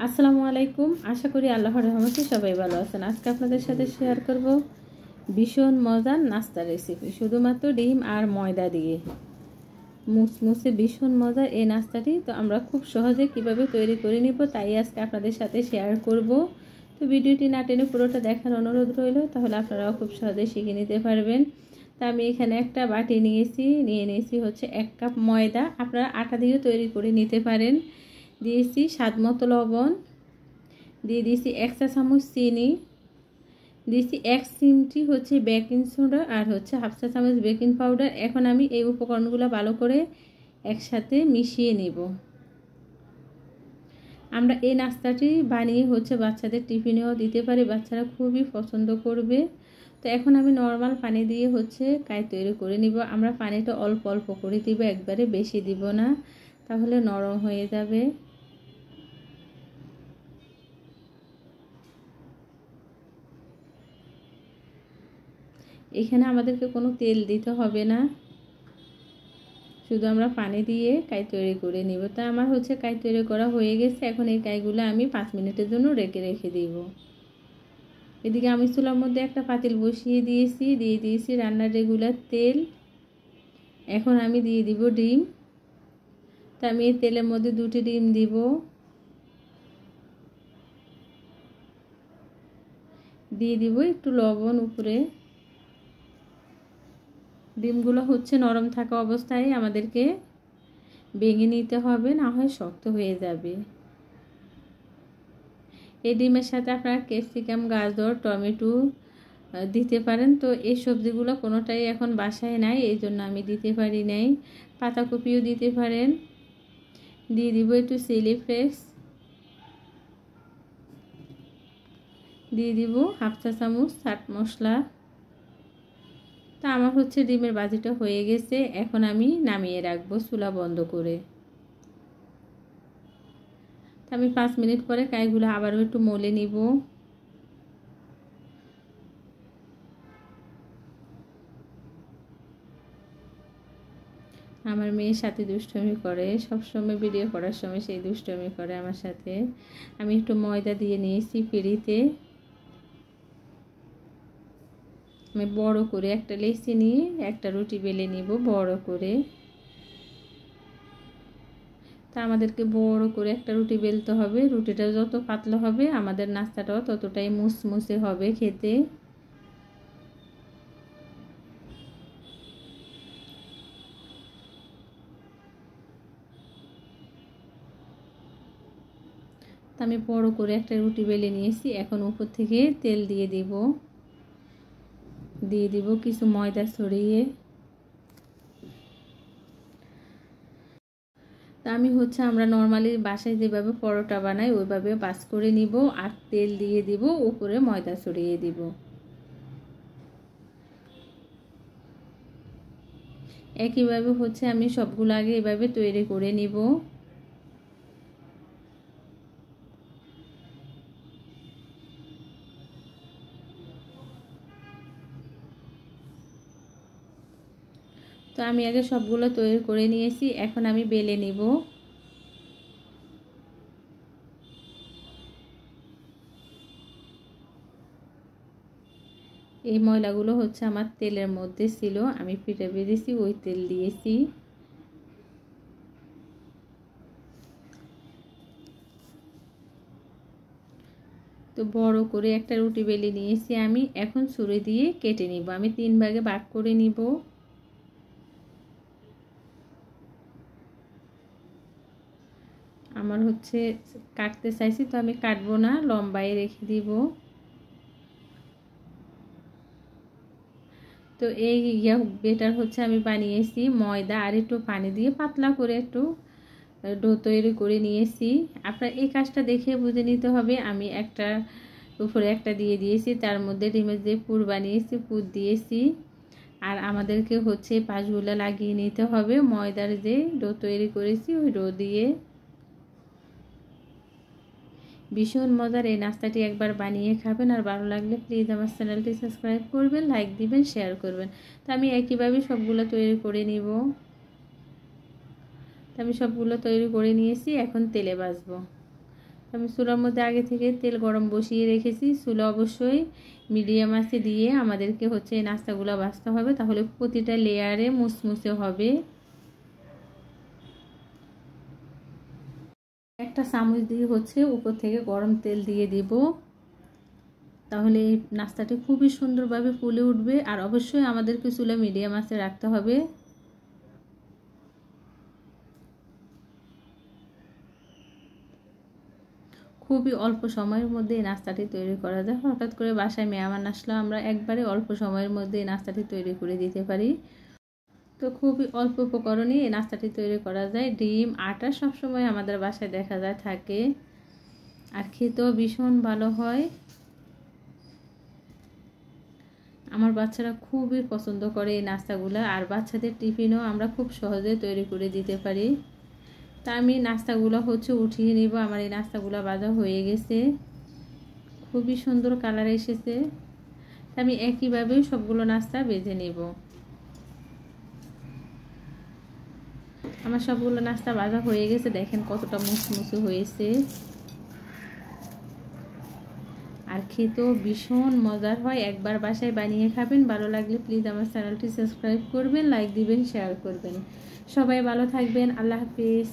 আসসালামু আলাইকুম। আশা করি আল্লাহর রহমতে সবাই ভালো আছেন। আজকে আপনাদের সাথে শেয়ার করব ভীষণ মজার নাস্তা রেসিপি, শুধুমাত্র ডিম আর ময়দা দিয়ে মুসমুসে ভীষণ মজার এই নাস্তাটি। তো আমরা খুব সহজে কিভাবে তৈরি করে নিব তাই আজকে আপনাদের সাথে শেয়ার করব। তো ভিডিওটি না টেনে পুরোটা দেখার অনুরোধ রইল, তাহলে আপনারাও খুব সহজে শিখে নিতে পারবেন। তো আমি এখানে একটা বাটি নিয়েছি হচ্ছে 1 কাপ ময়দা। আপনারা আটা দিয়েও তৈরি করে নিতে পারেন। দিয়েছি স্বাদ মতো লবণ, দিয়ে দিয়েছি 1 চা চামচ চিনি, দিয়েছি 1 চিমটি হচ্ছে বেকিং সোডা আর হচ্ছে 1/2 চা চামচ বেকিং পাউডার। এখন আমি এই উপকরণগুলো ভালো করে একসাথে মিশিয়ে নিব। আমরা এই নাস্তাটি বানিয়ে হচ্ছে বাচ্চাদের টিফিনেও দিতে পারি, বাচ্চারা খুবই পছন্দ করবে। তো এখন আমি নর্মাল পানি দিয়ে হচ্ছে কাই তৈরি করে নিব। আমরা পানিটা অল্প অল্প করে দিব, একবারে বেশি দিব না, তাহলে নরম হয়ে যাবে। এখানে আমাদেরকে কোনো তেল দিতে হবে না, শুধু আমরা পানি দিয়ে কাই তৈরি করে নিব। তা আমার হচ্ছে কাই তৈরি করা হয়ে গেছে। এখন এই কাইগুলো আমি 5 মিনিটের জন্য রেখে দিব। এদিকে আমি চুলার মধ্যে একটা পাতিল বসিয়ে দিয়েছি রান্নার রেগুলার তেল। এখন আমি দিয়ে দিব ডিম। তা আমি এই তেলের মধ্যে 2টি ডিম দিব। দিয়ে দিব একটু লবণ উপরে। ডিমগুলো হচ্ছে নরম থাকা অবস্থায় আমাদেরকে ভেঙে নিতে হবে, না হয় শক্ত হয়ে যাবে। এই ডিমের সাথে আপনারা ক্যাপসিকাম, গাজর, টমেটো দিতে পারেন। তো এই সবজিগুলো কোনোটাই এখন বাসায় নাই, এই জন্য আমি দিতে পারি নাই। পাতাকপিও দিতে পারেন। দিয়ে দিব একটু চিলি ফ্লেক্স, দিয়ে দিব 1/2 চা চামচ চাট মশলা। তা আমার হচ্ছে ডিমের ভাজিটা হয়ে গেছে। এখন আমি নামিয়ে রাখবো চুলা বন্ধ করে। তা আমি 5 মিনিট পরে কাইগুলো আবারও একটু মলে নিব। আমার মেয়ের সাথে দুষ্টুমি করে, সবসময় ভিডিও করার সময় সেই দুষ্টুমি করে আমার সাথে। আমি একটু ময়দা দিয়ে নিয়েছি পিঁড়িতে। আমি বড় করে একটা লেচি নিয়ে একটা রুটি বেলে নিব বড় করে। তা আমাদেরকে বড় করে একটা রুটি বেলতে হবে। রুটিটা যত পাতলা হবে আমাদের নাস্তাটাও ততটাই মুসমুসে হবে খেতে। তা আমি বড় করে একটা রুটি বেলে নিয়েছি। এখন উপর থেকে তেল দিয়ে দিব কিছু ময়দা ছড়িয়ে। তা আমি হচ্ছে আমরা নর্মালি বাসায় যেভাবে পরোটা বানাই ওইভাবে বাস করে নিব, আর তেল দিয়ে দিব, উপরে ময়দা ছড়িয়ে দিব। একইভাবে হচ্ছে আমি সবগুলো আগে এভাবে তৈরি করে নিব। তো আমি আগে সবগুলো তৈরি করে নিয়েছি, এখন আমি বেলে নিব। এই ময়লাগুলো হচ্ছে আমার তেলের মধ্যে ছিল, আমি পিঠে ভেজেছি ওই তেল দিয়েছি। তো বড় করে একটা রুটি বেলে নিয়েছি আমি। এখন ছুরি দিয়ে কেটে নিব। আমি 3 ভাগে ভাগ করে নিব। আমার হচ্ছে কাটতে চাইছি, তো আমি কাটবো না, লম্বায় রেখে দিব। তো এই বেটার হচ্ছে আমি বানিয়েছি ময়দা আর একটু পানি দিয়ে পাতলা করে একটু ডো তৈরি করে নিয়েছি। আপনার এই কাজটা দেখে বুঝে নিতে হবে। আমি একটা উপরে একটা দিয়ে দিয়েছি, তার মধ্যে ডিমের যে পুর বানিয়েছি পুর দিয়েছি। আর আমাদেরকে হচ্ছে পাশগুলো লাগিয়ে নিতে হবে ময়দার যে ডো তৈরি করেছি ওই ডো দিয়ে। ভীষণ মজার এই নাস্তাটি একবার বানিয়ে খাবেন, আর ভালো লাগলে প্লিজ আমার চ্যানেলটি সাবস্ক্রাইব করবেন, লাইক দিবেন, শেয়ার করবেন। তো আমি একইভাবে সবগুলো তৈরি করে নিব। তো আমি সবগুলো তৈরি করে নিয়েছি, এখন তেলে ভাজবো। আমি চুলার মধ্যে আগে থেকে তেল গরম বসিয়ে রেখেছি। চুলা অবশ্যই মিডিয়াম আঁচে দিয়ে আমাদেরকে হচ্ছে এই নাস্তাগুলো ভাজতে হবে, তাহলে প্রতিটা লেয়ারে মুসমুসে হবে। একটা চামচ দিয়ে হচ্ছে উপর থেকে গরম তেল দিয়ে দিব, তাহলে এই নাস্তাটি খুবই সুন্দরভাবে ফুলে উঠবে। আর অবশ্যই আমাদেরকে চুলা মিডিয়াম আঁচে রাখতে হবে। খুবই অল্প সময়ের মধ্যে এই নাস্তাটি তৈরি করা যায়। হঠাৎ করে বাসায় মেহমান আসলে আমরা একবারে অল্প সময়ের মধ্যে এই নাস্তাটি তৈরি করে দিতে পারি। তো খুবই অল্প উপকরণে এই নাস্তাটি তৈরি করা যায়। ডিম, আটা সবসময় আমাদের বাসায় দেখা যায় থাকে, আর খেতেও ভীষণ ভালো হয়। আমার বাচ্চারা খুবই পছন্দ করে এই নাস্তাগুলো, আর বাচ্চাদের টিফিনও আমরা খুব সহজে তৈরি করে দিতে পারি। তা আমি নাস্তাগুলো হচ্ছে উঠিয়ে নিব। আমার এই নাস্তাগুলো ভাজা হয়ে গেছে, খুবই সুন্দর কালার এসেছে। আমি একইভাবেই সবগুলো নাস্তা ভেজে নেব। আমার সবগুলো নাস্তা ভাজা হয়ে গেছে, দেখেন কতটা মুচমুচে হয়েছে, আর খেতেও ভীষণ মজার হয়। একবার বাসায় বানিয়ে খাবেন। ভালো লাগলে প্লিজ আমার চ্যানেলটি সাবস্ক্রাইব করবেন, লাইক দিবেন, শেয়ার করবেন। সবাই ভালো থাকবেন। আল্লাহ হাফিজ।